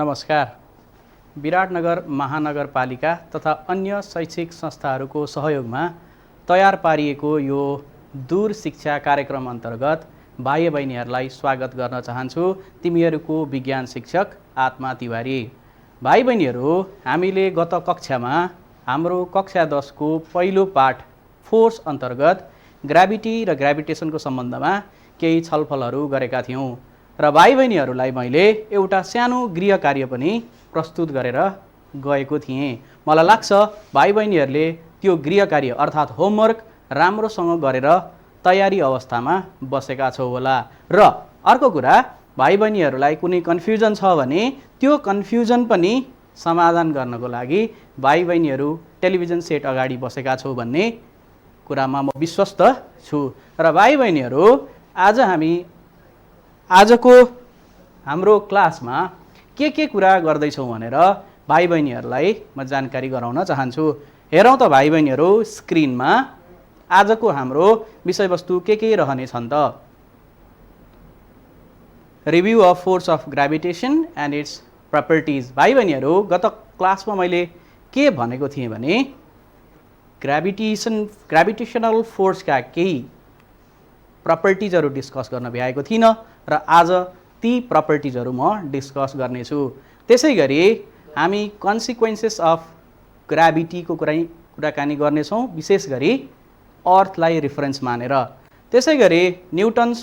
नमस्कार। विराटनगर महानगरपालिका तथा अन्य शैक्षिक संस्थाहरूको सहयोगमा तयार पारिएको यो दूर शिक्षा कार्यक्रम अन्तर्गत भाइ बहिनीहरूलाई स्वागत गर्न चाहन्छु। तिमीहरूको विज्ञान शिक्षक आत्मा तिवारी। भाइ बहिनीहरू, हामीले गत कक्षामा हाम्रो कक्षा 10 को पहिलो पाठ फोर्स अन्तर्गत ग्राभिटी र ग्राभिटेसनको सम्बन्धमा केही छलफलहरू गरेका थियौँ र भाइ बहिनीहरूलाई मैले एउटा सानो गृह कार्य पनि प्रस्तुत गरेर गएको थिएँ। मलाई लाग्छ भाइ बहिनीहरूले त्यो गृह कार्य अर्थात् होमवर्क राम्रोसँग गरेर तयारी अवस्थामा बसेका छौ होला। र अर्को कुरा, भाइ बहिनीहरूलाई कुनै कन्फ्युजन छ भने त्यो कन्फ्युजन पनि समाधान गर्नको लागि भाइ बहिनीहरू टेलिभिजन सेट अगाडि बसेका छौ भन्ने कुरामा म विश्वस्त छु। र भाइ बहिनीहरू, आज हामी आजको हाम्रो क्लासमा के कुरा गर्दैछौँ भनेर भाइ बहिनीहरूलाई म जानकारी गराउन चाहन्छु। हेरौँ त भाइ बहिनीहरू, स्क्रिनमा आजको हाम्रो विषयवस्तु के रहनेछन् त। Review of force of gravitation and it's properties. भाइ बहिनीहरू, गत क्लासमा मैले के भनेको थिएँ भने ग्राभिटेसनल फोर्सका केही प्रपर्टिजहरू डिस्कस गर्न भ्याएको थिइनँ र आज ती प्रपर्टिजहरू म डिस्कस गर्नेछु। त्यसै गरी हामी कन्सिक्वेन्सेस अफ ग्राभिटीको कुराकानी गर्नेछौँ, विशेष गरी अर्थलाई रिफरेन्स मानेर। त्यसै गरी न्युटन्स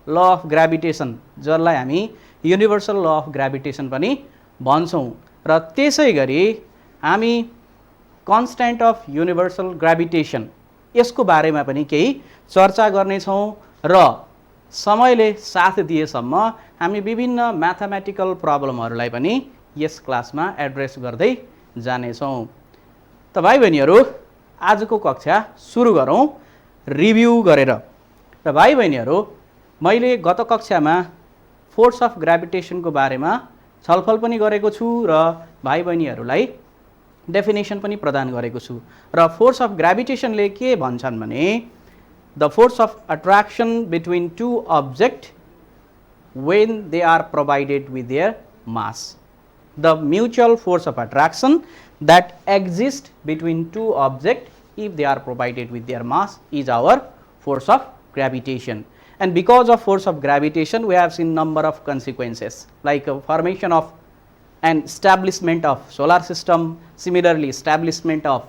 ल अफ ग्राभिटेसन, जसलाई हामी युनिभर्सल ल अफ ग्राभिटेसन पनि भन्छौँ। र त्यसै गरी हामी कन्स्ट्यान्ट अफ युनिभर्सल ग्राभिटेसन, यसको बारेमा पनि केही चर्चा गर्नेछौँ र समयले साथ दिएसम्म हामी विभिन्न म्याथमेटिकल प्रब्लमहरूलाई पनि यस क्लासमा एड्रेस गर्दै जानेछौँ। त भाइ बहिनीहरू, आजको कक्षा सुरु गरौँ रिभ्यू गरेर। र भाइ बहिनीहरू, मैले गत कक्षामा फोर्स अफ ग्राभिटेसनको बारेमा छलफल पनि गरेको छु र भाइ बहिनीहरूलाई डेफिनेसन पनि प्रदान गरेको छु। र फोर्स अफ ग्राभिटेसनले के भन्छन् भने the force of attraction between two objects when they are provided with their mass. The mutual force of attraction that exists between two objects if they are provided with their mass is our force of gravitation. And because of force of gravitation, we have seen number of consequences like formation of and establishment of solar system, similarly establishment of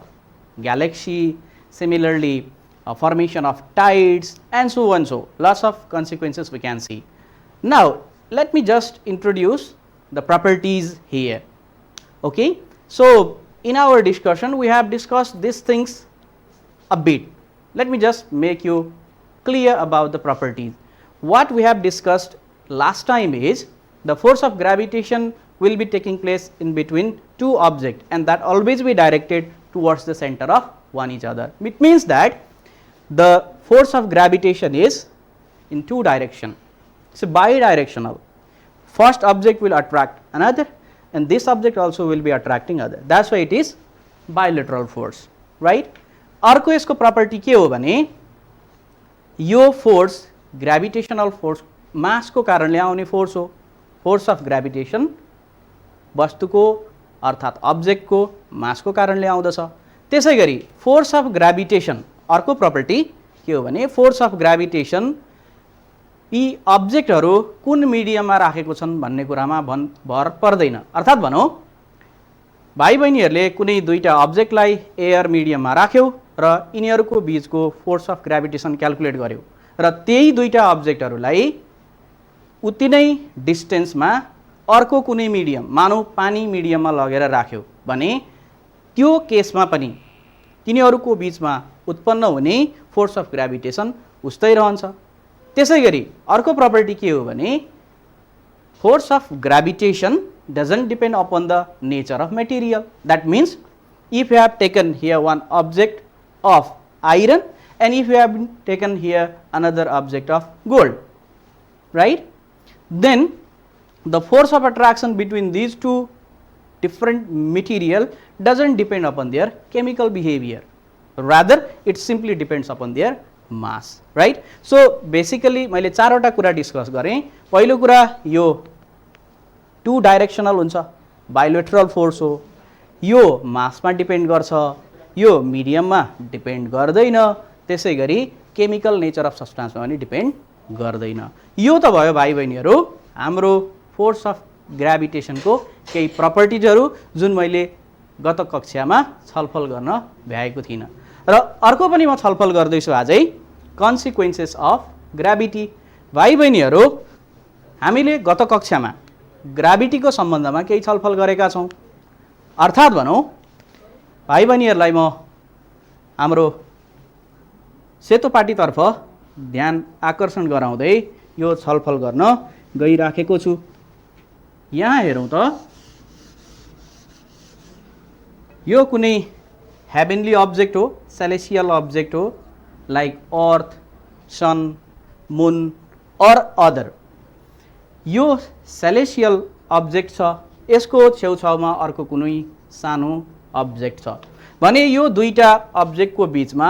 galaxy, similarly formation of tides, and so on. So lots of consequences we can see. Now let me just introduce the properties here. Okay, so in our discussion we have discussed these things a bit. Let me just make you clear about the properties. What we have discussed last time is the force of gravitation will be taking place in between two objects, and that always be directed towards the center of one each other. It means that the force of gravitation is in two directions. It's bidirectional. First object will attract another, and this object also will be attracting other. That's why it is bilateral force, right? अर्को यसको property के हो भने यो force gravitational force मासको कारणले आउने force हो। Force of gravitation वस्तुको अर्थात् अब्जेक्टको मासको कारणले आउँदछ। त्यसै गरी फोर्स अफ ग्राभिटेसन अर्को प्रपर्टी के हो भने फोर्स अफ ग्राभिटेसन यी अब्जेक्टहरू कुन मिडियममा राखेको छन् भन्ने कुरामा भर पर्दैन। अर्थात् भनौँ भाइ बहिनीहरूले कुनै दुईटा अब्जेक्टलाई एयर मिडियममा राख्यो र यिनीहरूको बीचको फोर्स अफ ग्राभिटेसन क्याल्कुलेट गर्यो र त्यही दुईटा अब्जेक्टहरूलाई उति नै डिस्टेन्समा अर्को कुनै मिडियम, मानौ पानी मिडियममा लगेर राख्यो भने त्यो केसमा पनि तिनीहरूको बीचमा उत्पन्न हुने फोर्स अफ ग्राभिटेसन उस्तै रहन्छ। त्यसै गरी अर्को प्रपर्टी के हो भने force of gravitation doesn't depend upon the nature of material. That means if you have taken here one object of iron and if you have taken here another object of gold, right, then the force of attraction between these two different material doesn't depend upon their chemical behavior, rather it simply depends upon their mass, right? So basically मैले चारवटा कुरा discuss गरेँ। पहिलो कुरा यो two directional हुन्छ, bilateral force हो, यो मासमा डिपेन्ड गर्छ, यो मिडियममा डिपेन्ड गर्दैन, त्यसै गरी केमिकल नेचर अफ सब्सटेन्समा पनि डिपेन्ड गर्दैन। यो त भयो भाइ बहिनीहरू हाम्रो फोर्स अफ ग्राभिटेसनको केही प्रपर्टिजहरू जुन मैले गत कक्षामा छलफल गर्न भ्याएको थिइनँ। र अर्को पनि म छलफल गर्दैछु आजै, कन्सिक्वेन्सेस अफ ग्राभिटी। भाइ बहिनीहरू हामीले गत कक्षामा ग्राभिटीको सम्बन्धमा केही छलफल गरेका छौँ। अर्थात् भनौँ भाइ बहिनीहरूलाई म हाम्रो सेतो पाटीतर्फ ध्यान आकर्षण गराउँदै यो छलफल गर्न गइराखेको छु। यहाँ हेरौँ त, यो कुनै हेभेनली अब्जेक्ट हो, सेलेसियल अब्जेक्ट हो, लाइक अर्थ, सन, मुन और अदर। यो सेलेसियल अब्जेक्ट छ, यसको छेउछाउमा अर्को कुनै सानो अब्जेक्ट छ भने यो दुईटा अब्जेक्टको बीचमा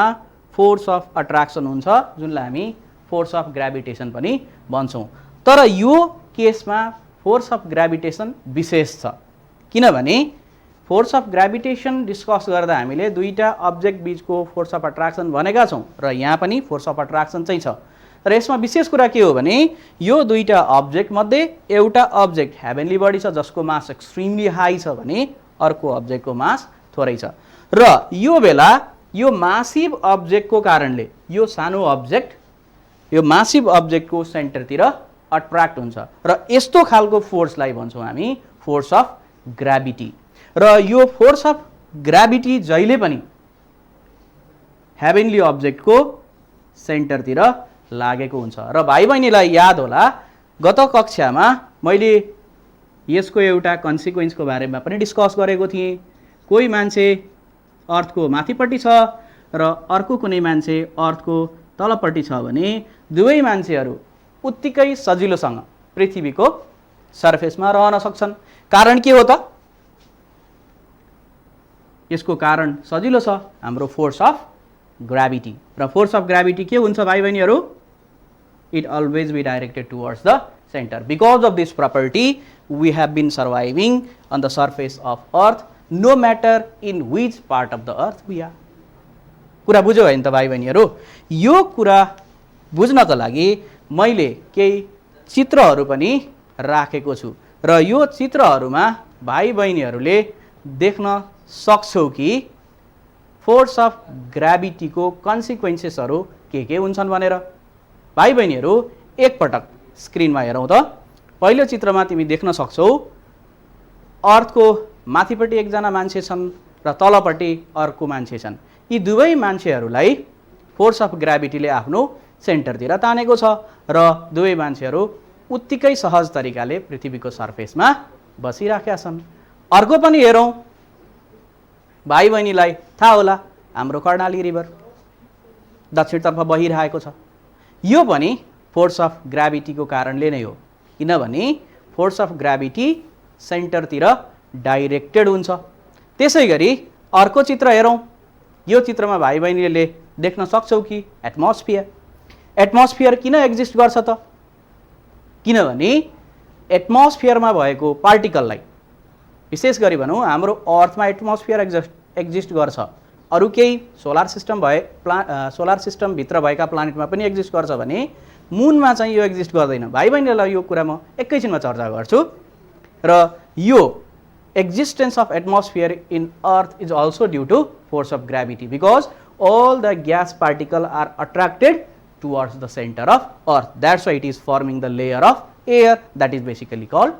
फोर्स अफ अट्र्याक्सन हुन्छ, जुनलाई हामी फोर्स अफ ग्राभिटेसन पनि भन्छौँ। तर यो केसमा फोर्स अफ ग्राभिटेसन विशेष छ, किनभने फोर्स अफ ग्राभिटेसन डिस्कस गर्दा हामीले दुईटा अब्जेक्ट बीचको फोर्स अफ अट्र्याक्सन भनेका छौँ र यहाँ पनि फोर्स अफ अट्र्याक्सन चाहिँ छ। र यसमा विशेष कुरा के हो भने यो दुईटा अब्जेक्ट मध्ये एउटा अब्जेक्ट हेभेनली बडी छ जसको मास एक्सट्रिमली हाई छ भने अर्को अब्जेक्टको मास थोरै छ। र यो बेला यो मासिभ अब्जेक्टको कारणले यो सानो अब्जेक्ट यो मासिभ अब्जेक्टको सेन्टरतिर अट्र्याक्ट हुन्छ र यस्तो खालको फोर्सलाई भन्छौँ हामी फोर्स अफ ग्राभिटी। र यो फोर्स अफ ग्राभिटी जहिले पनि हेभेनली अब्जेक्टको सेन्टरतिर लागेको हुन्छ। र भाइ बहिनीलाई याद होला गत कक्षामा मैले यसको एउटा कन्सिक्वेन्सको बारेमा पनि डिस्कस गरेको थिएँ। कोही मान्छे अर्थको माथिपट्टि छ र अर्को कुनै मान्छे अर्थको तलपट्टि छ भने दुवै मान्छेहरू उत्तिकै सजिलोसँग पृथ्वीको सर्फेसमा रहन सक्छन्। कारण के हो त? यसको कारण सजिलो छ, हाम्रो फोर्स अफ ग्राभिटी। र फोर्स अफ ग्राभिटी के हुन्छ भाइ बहिनीहरू? It always be directed towards the center. Because of this property, we have been surviving on the surface of Earth, no matter in which part of the Earth we are. कुरा बुझ्यो होइन त भाइ बहिनीहरू? यो कुरा बुझ्नको लागि मैले केही चित्रहरू पनि राखेको छु र यो चित्रहरूमा भाइ बहिनीहरूले देख्न सक्छौ कि फोर्स अफ ग्राभिटीको कन्सिक्वेन्सेसहरू के हुन्छन् भनेर। भाइ बहिनीहरू एकपटक स्क्रिनमा हेरौँ त। पहिलो चित्रमा तिमी देख्न सक्छौ अर्थको माथिपट्टि एकजना मान्छे छन् र तलपट्टि अर्को मान्छे छन्। यी दुवै मान्छेहरूलाई फोर्स अफ ग्राभिटीले आफ्नो सेन्टरतिर तानेको छ र दुवै मान्छेहरू उत्तिकै सहज तरिकाले पृथ्वीको सर्फेसमा बसिराखेका छन्। अर्को पनि हेरौँ, भाइ बहिनीलाई थाहा होला हाम्रो कर्णाली रिभर दक्षिणतर्फ बहिरहेको छ। यो पनि फोर्स अफ ग्राभिटीको कारणले नै हो, किनभने फोर्स अफ ग्राभिटी सेन्टरतिर डाइरेक्टेड हुन्छ। त्यसै गरी अर्को चित्र हेरौँ। यो चित्रमा भाइ बहिनीले देख्न सक्छौ कि एटमोस्फियर किन एक्जिस्ट गर्छ त? किनभने एटमोस्फियरमा भएको पार्टिकललाई, विशेष गरी भनौँ हाम्रो अर्थमा एटमोस्फियर एक्जिस्ट गर्छ, अरू केही सोलर सिस्टमभित्र भएका प्लानेटमा पनि एक्जिस्ट गर्छ भने मुनमा चाहिँ यो एक्जिस्ट गर्दैन। भाइ बहिनीलाई यो कुरा म एकैछिनमा चर्चा गर्छु। र यो existence of atmosphere in Earth is also due to force of gravity, because all the gas particles are attracted towards the center of Earth. That's why it is forming the layer of air that is basically called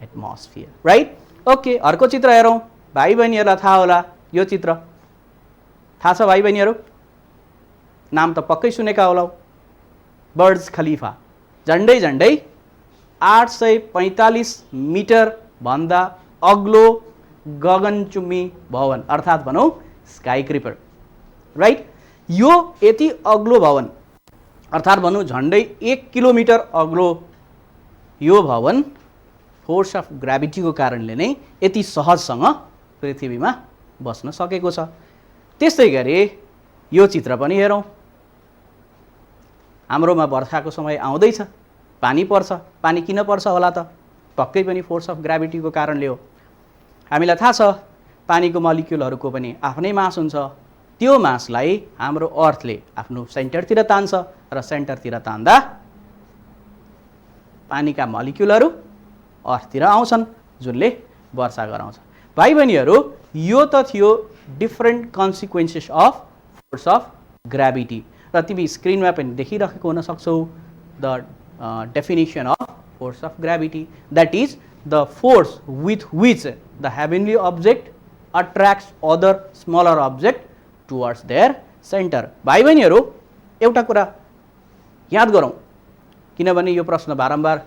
atmosphere, right? Okay, अर्को चित्र हेरौँ। भाइ बहिनीहरूलाई थाहा होला यो चित्र, थाहा छ भाइ बहिनीहरू? नाम त पक्कै सुनेका होला, बर्ज खलिफा। झन्डै 845 मिटर भन्दा अग्लो गगनचुम्बी भवन, अर्थात् भनौँ स्काई क्रिपर, राइट? यो यति अग्लो भवन, अर्थात् भनौँ झन्डै 1 किलोमिटर अग्लो यो भवन फोर्स अफ ग्राभिटीको कारणले नै यति सहजसँग पृथ्वीमा बस्न सकेको छ। त्यसै गरी यो चित्र पनि हेरौँ। हाम्रोमा वर्षाको समय आउँदैछ, पानी पर्छ। पानी किन पर्छ होला त? पक्कै पनि फोर्स अफ ग्राभिटीको कारणले हो। हामीलाई थाहा छ पानीको मलिक्युलहरूको पनि आफ्नै मास हुन्छ, त्यो मासलाई हाम्रो अर्थले आफ्नो सेन्टरतिर तान्छ र सेन्टरतिर तान्दा पानीका मलिक्युलहरू अर्थतिर आउँछन् जुनले वर्षा गराउँछ। भाइ बहिनीहरू, यो त थियो different consequences of force of gravity र तिमी स्क्रिनमा पनि देखिरहेको हुन सक्छौ the definition of force of gravity, that is the force with which the heavenly object attracts other smaller object towards their centre. भाइ बहिनीहरू, एउटा कुरा याद गरौँ, किनभने यो प्रश्न बारम्बार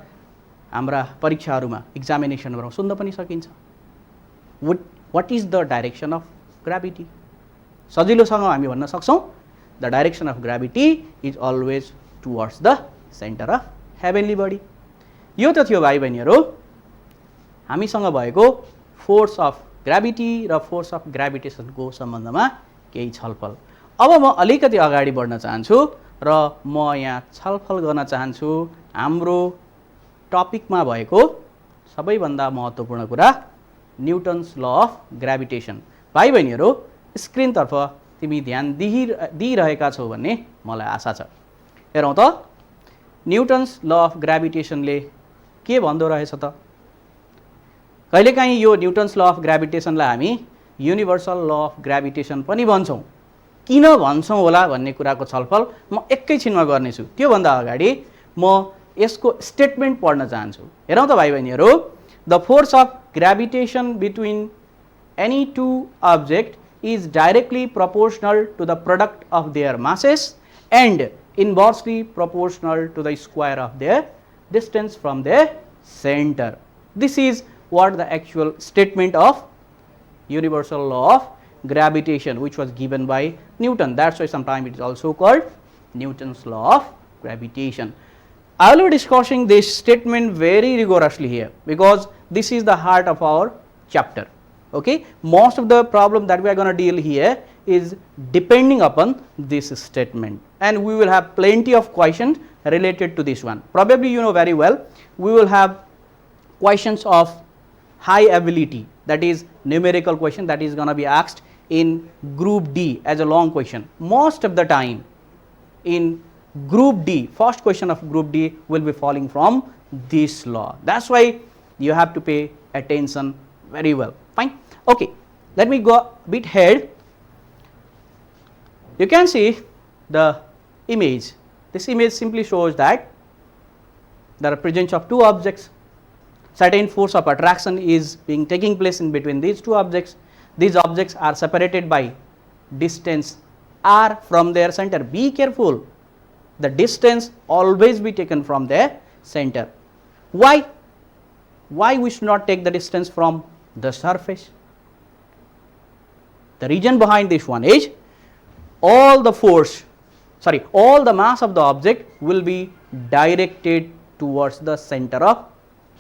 हाम्रा परीक्षाहरूमा एक्जामिनेसनहरूमा सुन्न पनि सकिन्छ। What is the direction of gravity? सजिलोसँग हामी भन्न सक्छौँ the direction of gravity is always towards the centre of heavenly body. यो त थियो भाइ बहिनीहरू हामीसँग भएको फोर्स अफ ग्राभिटी र फोर्स अफ ग्राभिटेसनको सम्बन्धमा केही छलफल। अब म अलिकति अगाडि बढ्न चाहन्छु र म यहाँ छलफल गर्न चाहन्छु हाम्रो टपिकमा भएको सबैभन्दा महत्त्वपूर्ण कुरा न्युटन्स ल अफ ग्राभिटेसन। भाइ बहिनीहरू, स्क्रिनतर्फ तिमी ध्यान दिइरहेका छौ भन्ने मलाई आशा छ। हेरौँ त न्युटन्स ल अफ ग्राभिटेसनले के भन्दो रहेछ त? कहिलेकाहीँ यो न्युटन्स ल अफ ग्राभिटेसनलाई हामी युनिभर्सल ल अफ ग्राभिटेसन पनि भन्छौँ। किन भन्छौँ होला भन्ने कुराको छलफल म एकैछिनमा गर्नेछु। त्योभन्दा अगाडि म यसको स्टेटमेन्ट पढ्न चाहन्छु। हेरौँ त भाइ बहिनीहरू, the force of gravitation between any two object is directly proportional to the product of their masses and inversely proportional to the square of their distance from their center. This is what the actual statement of universal law of gravitation which was given by Newton. That's why sometimes it is also called Newton's law of gravitation. I will be discussing this statement very rigorously here because this is the heart of our chapter. Okay, most of the problem that we are going to deal here is depending upon this statement, and we will have plenty of questions related to this one. Probably you know very well we will have questions of high ability, that is numerical question, that is going to be asked in group D as a long question. Most of the time in group D, first question of group D will be falling from this law. That's why you have to pay attention very well. Fine. Okay, let me go a bit ahead. You can see the image. This image simply shows that there are presence of two objects. Certain force of attraction is taking place in between these two objects. These objects are separated by distance r from their center. Be careful. The distance always be taken from their center. Why? Why we should not take the distance from the surface? The reason behind this one is all the mass of the object will be directed towards the center of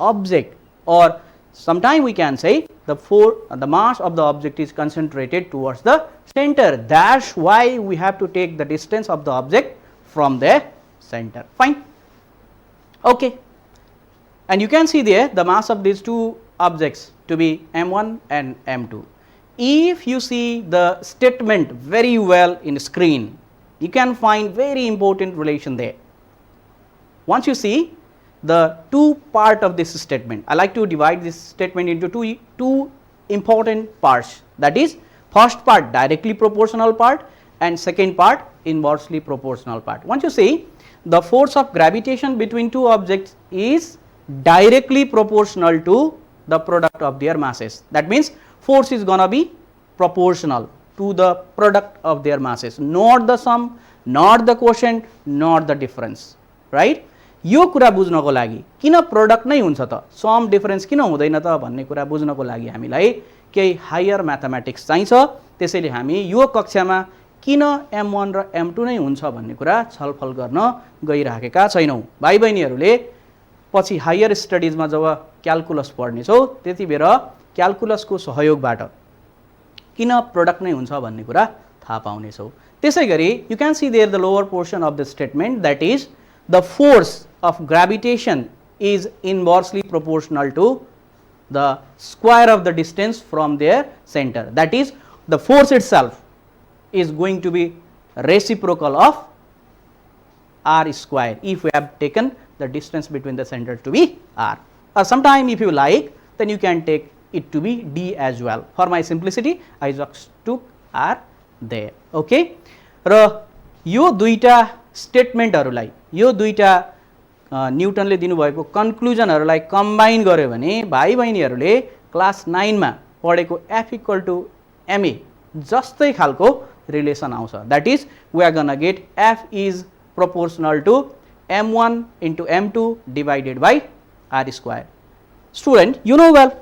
object, or sometime we can say the mass of the object is concentrated towards the center. That's why we have to take the distance of the object from the center. Fine. Okay. And you can see there the mass of these two objects to be m1 and m2. If you see the statement very well in screen, you can find very important relation there. Once you see the two part of this statement, I like to divide this statement into two important parts. That is, first part directly proportional part and second part inversely proportional part. Once you see the force of gravitation between two objects is directly proportional to the product of their masses. That means force is gonna be proportional to the product of their masses, not the sum, not the quotient, not the difference, right? यो कुरा बुझ्नको लागि किन product नै हुन्छ त, some difference किन हुँदैन त भन्ने कुरा बुझ्नको लागि हामीलाई केही हायर म्याथमेटिक्स चाहिन्छ। त्यसैले हामी यो कक्षामा किन m1 र m2 नै हुन्छ भन्ने कुरा छलफल गर्न गइराखेका छैनौँ। भाइ बहिनीहरूले पछि हायर स्टडिजमा जब क्याल्कुलस पढ्नेछौ त्यति बेर क्याल्कुलसको सहयोगबाट किन प्रोडक्ट नै हुन्छ भन्ने कुरा थाहा पाउनेछौ। त्यसैगरी you can see there the lower portion of the statement, that is the force of gravitation is inversely proportional to the square of the distance from their center. That is, the force itself is going to be reciprocal of r square if we have taken the distance between the center to be r. Or sometime if you like, then you can take it to be d as well. For my simplicity, I just took r there. Okay. र यो दुईटा स्टेटमेन्टहरुलाई, यो दुईटा न्युटनले दिनुभएको कन्क्लुजनहरुलाई combine गर्यो भने भाइ बहिनीहरुले class 9 मा पढेको F = ma जस्तै खालको रिलेसन आउँछ. That is, we are gonna get F is proportional to m1 into m2 divided by r square. Student, you know well,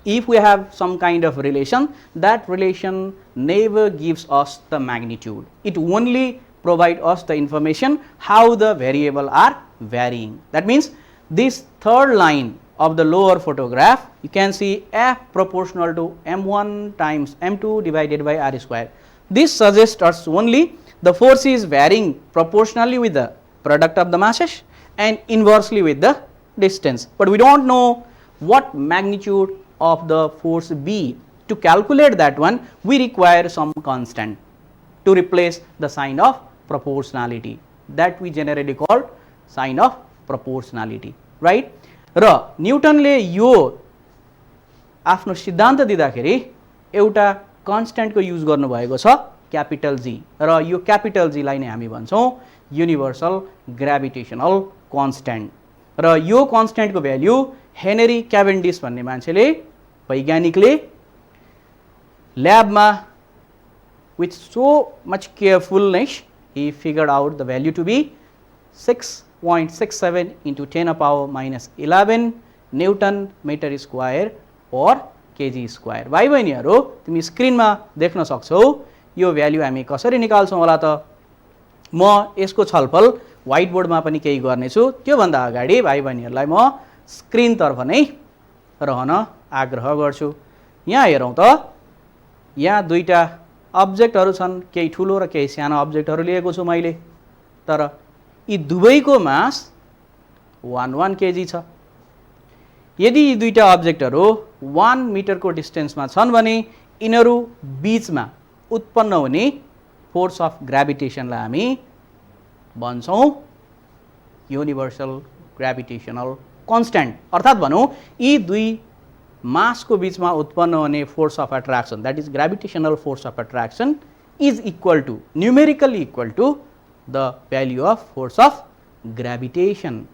if we have some kind of relation, that relation never gives us the magnitude. It only provides us the information how the variable are varying. That means this third line of the lower photograph, you can see F proportional to m1 times m2 divided by r square. This suggests us only the force is varying proportionally with the product of the masses and inversely with the distance. But we don't know what magnitude of the force B. To calculate that one, we require some constant to replace the sign of proportionality, that we generally call sign of proportionality, right? र न्युटनले यो आफ्नो सिद्धान्त दिँदाखेरि एउटा कन्स्ट्यान्टको use गर्नुभएको छ, capital जी. र यो क्यापिटल जी लाई नै हामी भन्छौं युनिभर्सल ग्रेभिटेशनल कन्स्ट्यान्ट. र यो कन्स्ट्यान्टको भ्यालु हेनरी क्याभेन्डिस भन्ने मान्छेले, वैज्ञानिकले ल्याबमा with so much carefulness he figured out the value to be 6.67 into 10 to the power minus 11 Newton meter square or kg square. भाइ बहिनीहरु, तिमी स्क्रिनमा देख्न सक्छौ यो भ्यालु हामी कसरी निकाल्छौं होला त. म यसको छलफल व्हाइट बोर्डमा पनि केही गर्नेछु. त्यो भन्दा अगाडि भाइ बहिनीहरुलाई म स्क्रिन तर्फ नै रहन आग्रह गर्छु. यहाँ हेरौं त, यहाँ दुईटा अब्जेक्टहरु छन्, केही ठूलो र केही सानो अब्जेक्टहरु लिएको छु मैले. तर यी दुवैको मास 1 केजी छ. यदि यी दुईटा अब्जेक्टहरु 1 मिटरको डिस्टेन्समा छन् भने यिनीहरु बीचमा उत्पन्न हुने फोर्स अफ ग्रेभिटेशनलाई हामी भन्छौं युनिभर्सल ग्रेभिटेशनल कन्स्ट्यान्ट. अर्थात भनौं यी दुई मासको बीचमा उत्पन्न हुने force of attraction, that is gravitational force of attraction, is equal to, numerically equal to the value of force of gravitation.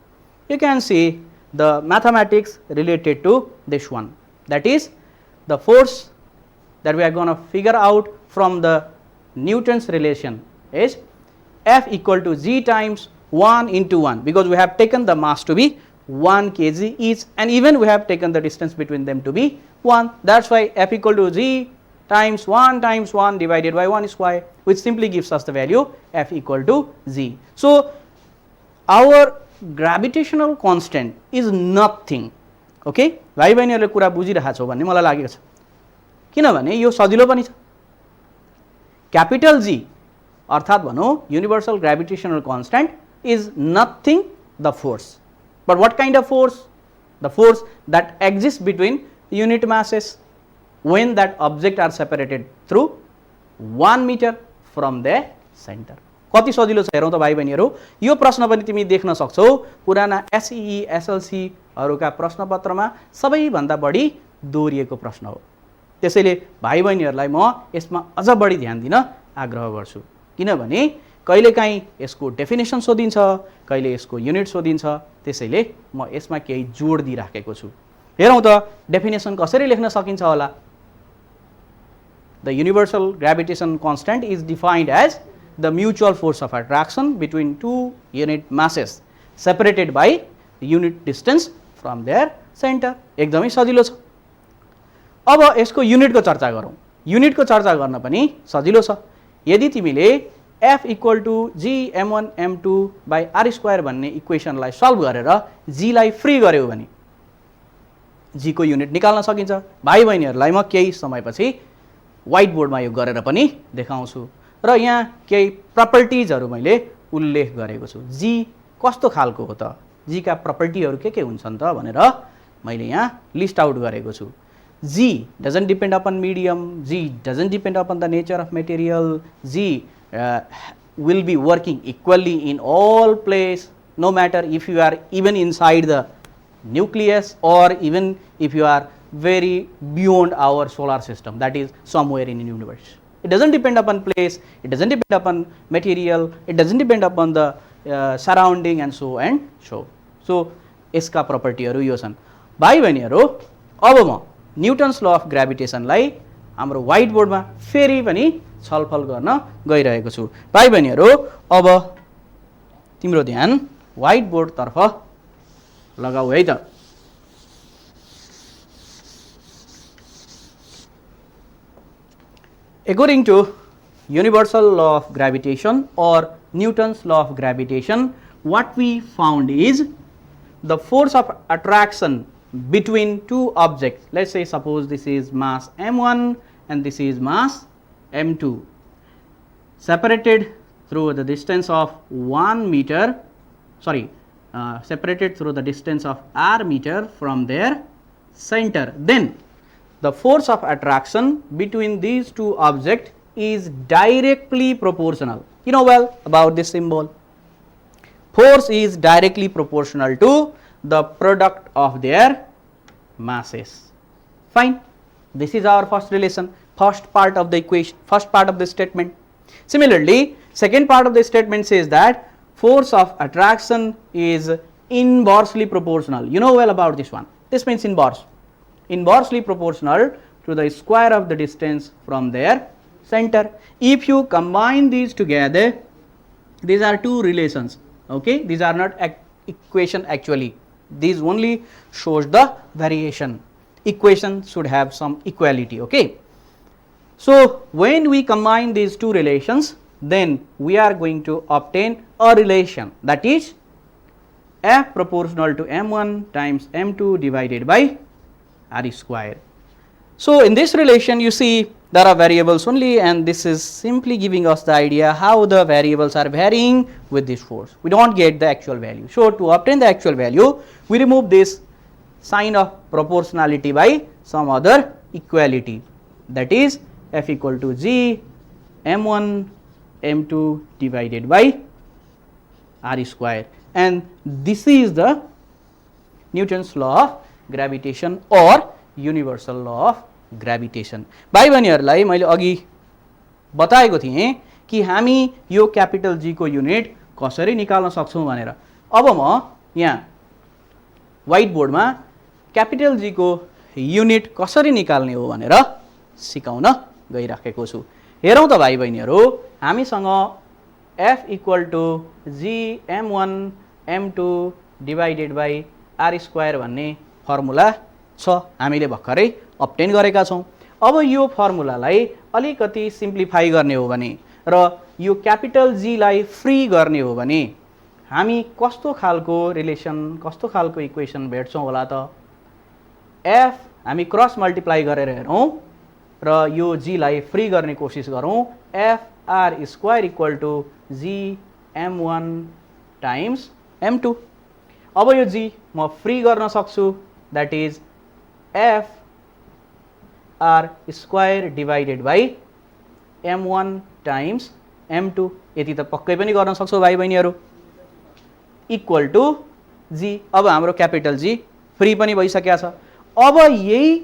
You can see the mathematics related to this one, that is the force that we are going to figure out from the Newton's relation is F equal to g times 1 into 1, because we have taken the mass to be 1 kg each, and even we have taken the distance between them to be 1. That's why F equal to g times 1 divided by 1 square, which simply gives us the value F equal to g. So our gravitational constant is nothing. Okay, भाइ बहिनीहरुले कुरा बुझिरहेको छौ भन्ने मलाई लागेको छ, किनभने यो सजिलो पनि छ. क्यापिटल जी अर्थात भनौं universal gravitational constant is nothing, the force. But what kind of force? The force that exists between unit masses when that object are separated through 1 meter from their center. कति सजिलो छ हेरौं त भाइ बहिनीहरु. यो प्रश्न पनि तिमी देख्न सक्छौ पुराना एसईई एसएलसी हरुका प्रश्नपत्रमा सबैभन्दा बढी दोहोरिएको प्रश्न हो. त्यसैले भाइ बहिनीहरुलाई म यसमा अझ बढी ध्यान दिन आग्रह गर्छु, किनभने कहिलेकाहीँ यसको डेफिनेसन सोधिन्छ, कहिले यसको युनिट सोधिन्छ. त्यसैले म यसमा केही जोड दिइराखेको छु. हेरौं त डेफिनेसन कसरी लेख्न सकिन्छ होला. The universal gravitation constant is defined as the mutual force of attraction between two unit masses separated by the unit distance from their center. एकदमै सजिलो छ. अब यसको युनिटको चर्चा गरौं. युनिटको चर्चा गर्न पनि सजिलो छ. यदि तिमीले F equal to g m1 m2 by r square भन्ने इक्वेशनलाई सल्भ गरेर g लाई फ्री गर्यौ भने g को युनिट निकाल्न सकिन्छ. भाइ बहिनीहरुलाई म केही समयपछि व्हाइट बोर्डमा यो गरेर पनि देखाउँछु. र यहाँ केही प्रपर्टीजहरु मैले उल्लेख गरेको छु. g कस्तो खालको हो त, g का प्रपर्टीहरु के हुन्छन् त भनेर मैले यहाँ लिस्ट आउट गरेको छु। G doesn't depend upon medium, G doesn't depend upon the nature of material, G will be working equally in all place, no matter if you are even inside the nucleus or even if you are very beyond our solar system, that is somewhere in the universe. It doesn't depend upon place, it doesn't depend upon material, it doesn't depend upon the surrounding and so and so. So यसका प्रपर्टीहरू यो छन्। भाइ बहिनीहरू, अब म Newton's law of ग्रेभिटेसनलाई हाम्रो white बोर्डमा फेरि पनि छलफल गर्न गइरहेको छु। भाइ बहिनीहरू, अब तिम्रो ध्यान व्हाइट बोर्ड तर्फ लगाऊ है त। According to universal law of gravitation or Newton's law of gravitation, what we found is the force of attraction between two objects. Let's say suppose this is mass m1 and this is mass m2, separated through the distance of 1 meter, separated through the distance of r meter from their center. Then the force of attraction between these two objects is directly proportional. You know well about this symbol. Force is directly proportional to the product of their masses. Fine. This is our first relation, first part of the equation, first part of the statement. Similarly, second part of the statement says that force of attraction is inversely proportional. You know well about this one. This means inversely proportional to the square of the distance from their center. If you combine these together, these are two relations. Okay, these are not equation actually. These only shows the variation. Equation should have some equality. Okay. So when we combine these two relations, then we are going to obtain a relation, that is F proportional to m1 times m2 divided by r square. So in this relation, you see there are variables only, and this is simply giving us the idea how the variables are varying with this force. We don't get the actual value. So to obtain the actual value, we remove this sign of proportionality by some other equality, that is F equal to G m1 m2 divided by r square, and this is the Newton's law of gravitation or universal law of gravitation. भाइ बहिनीहरूलाई मैले अघि बताएको थिएँ कि हामी यो capital जी को युनिट कसरी निकाल्न सक्छौं भनेर। अब म यहाँ व्हाइट बोर्डमा क्यापिटल जी को युनिट कसरी निकाल्ने हो भनेर सिकाउन गइराखेको छु। हेरौं त भाइ बहिनीहरू, हामीसँग F equal to G m1 m2 divided by r square भन्ने फर्मुला छ, हामीले भर्खरै अब्टेन गरेका छौं। अब यो फर्मुलालाई अलिकति सिम्प्लिफाई गर्ने हो भने र यो क्यापिटल जी लाई फ्री गर्ने हो भने हामी कस्तो खालको रिलेसन, कस्तो खालको इक्वेसन भेट्छौं होला त? F हामी क्रस मल्टिप्लाई गरेर हेरौं र यो जी लाई फ्री गर्ने कोशिश गरौं। F r square equal to G m1 times m2। अब यो जी म फ्री गर्न सक्छु, that is F r square divided by m1 times m2। यति त पक्कै पनि गर्न सक्छौ भाइ बहिनीहरू, इक्वल टु जी। अब हाम्रो क्यापिटल जी फ्री पनि भइसकेको छ। अब यही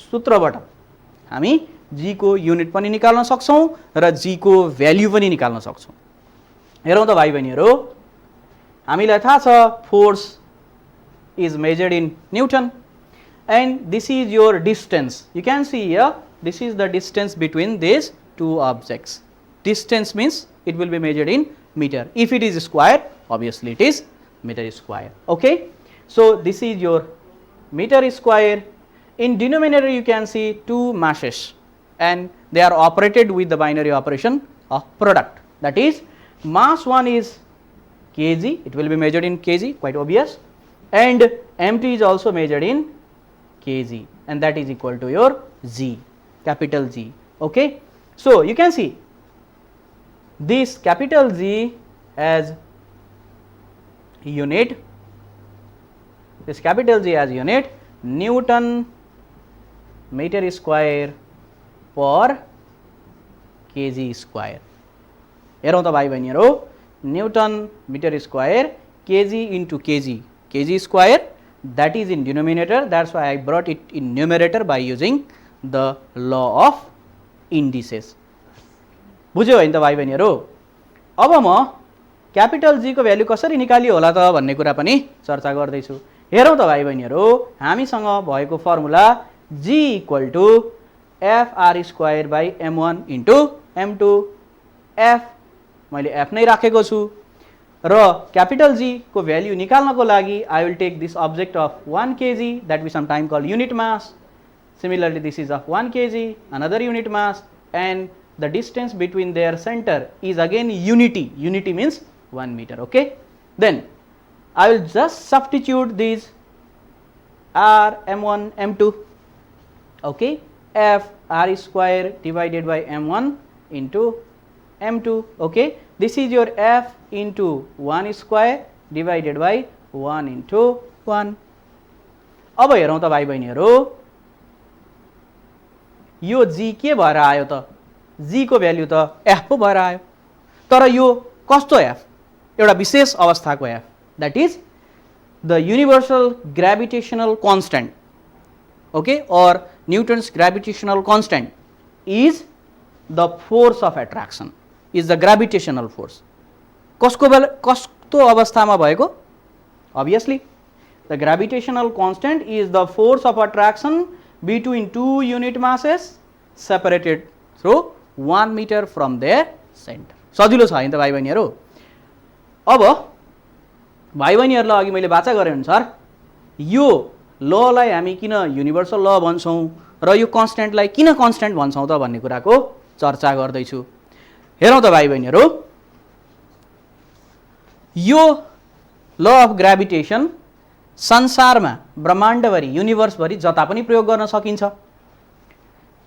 सूत्रबाट हामी जी को युनिट पनि निकाल्न सक्छौं र जी को भ्याल्यु पनि निकाल्न सक्छौं। हेरौं त भाइ बहिनीहरू, हामीलाई थाहा छ force is measured in Newton, and this is your distance. You can see here, this is the distance between these two objects. Distance means it will be measured in meter. If it is square, obviously it is meter square. Okay, so this is your meter square. In denominator you can see two masses, and they are operated with the binary operation of product, that is mass 1 is kg, it will be measured in kg, quite obvious, and m2 is also measured in kg, and that is equal to your G, capital G. Okay, so you can see this capital G as unit this capital G as unit Newton meter square per kg square. हेरौँ त भाइ बहिनीहरु, Newton meter square kg into kg square, that is in denominator, that's why I brought it in numerator by using the law of indices. बुझ्यो हैन त भाइ बहिनीहरु? अब म क्यापिटल जी को भ्यालु कसरी निकालियो होला त भन्ने कुरा पनि चर्चा गर्दै छु। हेरौँ त भाइ बहिनीहरु, हामीसँग भएको formula g equal to fr square by m1 into m2, f मैले f नै राखेको छु र क्यापिटल जी को भ्यालु निकाल्नको लागि I will take this object of 1 kg that we sometime call unit mass. Similarly, this is of 1 kg, another unit mass, and the distance between their center is again unity. Unity means 1 meter. Okay. Then I will just substitute these r m1 m2. Okay. F r square divided by m1 into m2. Okay. This is your f into 1 square divided by 1 into 1. अब हेरौँ त भाइ बहिनीहरु, यो g के भएर आयो त? g को भ्यालु त f पो भएर आयो। तर यो कस्तो f? एउटा विशेष अवस्थाको f, that is the universal gravitational constant, okay, or Newton's gravitational constant is the force of attraction, is the gravitational force. कस्तो अवस्थामा भएको? Obviously the gravitational constant is the force of attraction between two unit masses separated through 1 meter from their center. सजिलो छ हैन त भाइ बहिनीहरु? अब भाइ बहिनीहरुलाई अघि मैले बाचा गरे अनुसार यो ल लाई हामी किन युनिभर्सल ल भन्छौं र यो कन्स्ट्यान्ट लाई किन कन्स्ट्यान्ट भन्छौं त भन्ने कुराको चर्चा गर्दै छु। हेरौँ त भाइ बहिनीहरु, यो ल अफ ग्राभिटेसन संसारमा ब्रह्माण्डभरि युनिभर्सभरि जता पनि प्रयोग गर्न सकिन्छ।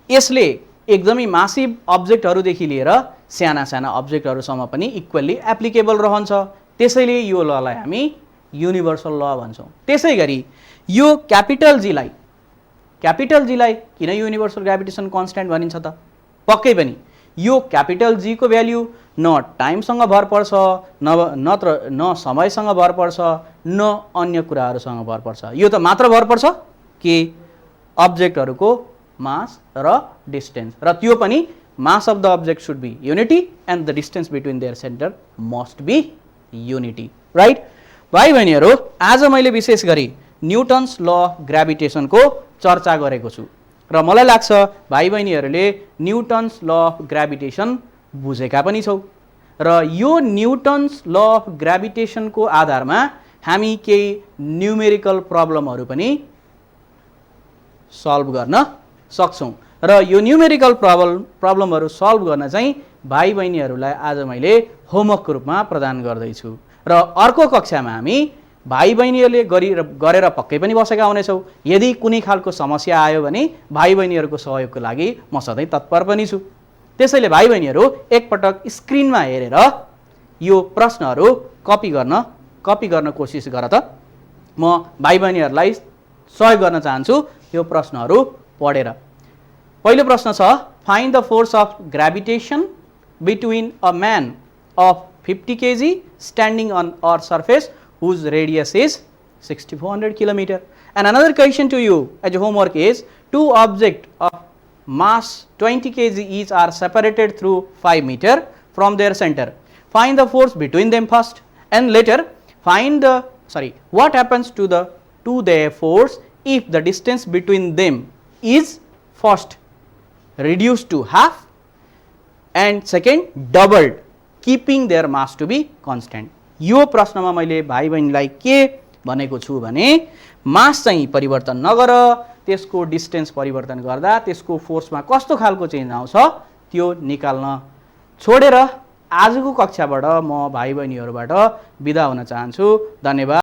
यसले एकदमै मासिभ अब्जेक्टहरु देखि लिएर साना साना अब्जेक्टहरुसम्म पनि इक्वली एप्लिकेबल रहन्छ। त्यसैले यो ल लाई हामी युनिभर्सल ल भन्छौं। त्यसैगरी यो क्यापिटल जी लाई किन युनिभर्सल ग्राभिटेसन कन्स्ट्यान्ट भनिन्छ त? पक्कै पनि यो क्यापिटल जी को भ्यालु न टाइमसँग भर पर्छ, न समयसँग भर पर्छ, न अन्य कुराहरुसँग भर पर्छ। यो त मात्र भर पर्छ के अब्जेक्टहरुको मास र डिस्टेन्स, र त्यो पनि mass of the object should be unity and the distance between their center must be unity, right? भाइ बहिनीहरु, आज मैले विशेष गरी न्यूटन्स ल अफ ग्राभिटेसन को चर्चा गरेको छु र मलाई लाग्छ भाइ बहिनीहरुले न्यूटन्स ल अफ ग्राभिटेसन बुझेका पनि छौ र यो न्यूटन्स ल अफ ग्राभिटेसन को आधारमा हामी केही न्यूमेरिकल प्रब्लमहरु पनि सल्भ गर्न सक्छौं र यो न्यूमेरिकल प्रब्लमहरु सल्भ गर्न चाहिँ भाइ बहिनीहरुलाई आज मैले होमवर्क को रूपमा प्रदान गर्दै छु र अर्को कक्षामा हामी भाइ बहिनीहरुले गरेर पक्कै पनि बसेका हुनेछौ। यदि कुनै खालको समस्या आयो भने भाइ बहिनीहरुको सहयोगको लागि म सधैं तत्पर पनि छु। त्यसैले भाइ बहिनीहरु एकपटक स्क्रिनमा हेरेर यो प्रश्नहरु कपी गर्न कोसिस गर त। म भाइ बहिनीहरुलाई सहयोग गर्न चाहन्छु यो प्रश्नहरु पढेर। पहिलो प्रश्न छ, find the force of gravitation between a man of 50 kg standing on earth surface whose radius is 6400 km. And another question to you as a homework is, two objects of mass 20 kg each are separated through 5 meter from their center. Find the force between them first and later find the what happens to their force if the distance between them is first reduced to half and second doubled, keeping their mass to be constant. यो प्रश्नमा मैले भाइ बहिनीलाई के भनेको छु भने मास चाहिँ परिवर्तन नगर, त्यसको डिस्टेन्स परिवर्तन गर्दा त्यसको फोर्समा कस्तो खालको चेन्ज आउँछ त्यो निकाल्न छोडेर आजको कक्षाबाट म भाइ बहिनीहरुबाट बिदा हुन चाहन्छु। धन्यवाद।